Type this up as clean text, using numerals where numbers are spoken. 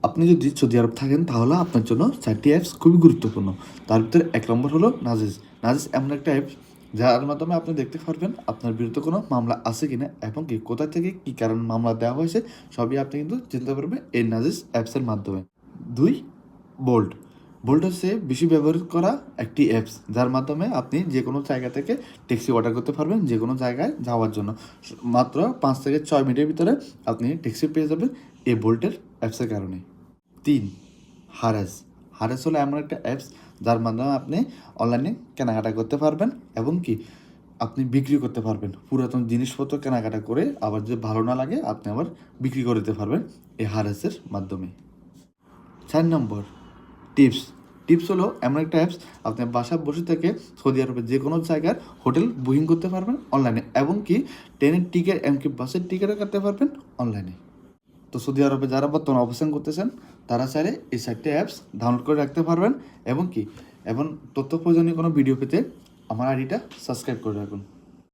আপনি যদি সৌদি আরব থাকেন তাহলে আপনার জন্য 4টি অ্যাপস খুবই গুরুত্বপূর্ণ। তার ভিতরে 1 নম্বর হলো নাজিজ। নাজিজ এমন একটা অ্যাপস যার মাধ্যমে আপনি দেখতে পারবেন আপনার বিরুদ্ধে কোনো মামলা আছে কিনা এবং কি কোথা থেকে কী কারণে মামলা দেওয়া হয়েছে সবই আপনি কিন্তু জানতে পারবেন এই নাজিজ অ্যাপসের মাধ্যমে। 2 বোল্ট। বোল্ট হচ্ছে বেশি ব্যবহৃত করা একটি অ্যাপস যার মাধ্যমে আপনি যে কোনো জায়গা থেকে ট্যাক্সি অর্ডার করতে পারবেন যে কোনো জায়গায় যাওয়ার জন্য। মাত্র 5 থেকে 6 মিনিটের ভিতরে আপনি ট্যাক্সি পেয়ে যাবেন এই বোল্টের অ্যাপসের কারণে। 3 হারাস। হারাস হলো এমন একটা অ্যাপস যার মাধ্যমে আপনি অনলাইনে কেনাকাটা করতে পারবেন এবং কি আপনি বিক্রি করতে পারবেন পুরাতন জিনিসপত্র কেনাকাটা করে আবার যদি ভালো না লাগে আপনি আবার বিক্রি করে দিতে পারবেন এই হারাসের মাধ্যমে। 4 নম্বর টিপস। টিপস হলো এমন একটা অ্যাপস আপনি বাসায় বসে থেকে সৌদি আরবের যে কোনো জায়গার হোটেল বুকিং করতে পারবেন অনলাইনে এবং কি ট্রেনের টিকিট এমনকি বাসের টিকিটও কাটতে পারবেন অনলাইনে। তো সৌদি আরবে যারা বর্তমানে অবস্থান করতেছেন তারা চাইলে এই 4টি অ্যাপস ডাউনলোড করে রাখতে পারবেন এবং কি তথ্য প্রয়োজনীয় কোনো ভিডিও পেতে আমার আইডিটা সাবস্ক্রাইব করে রাখুন।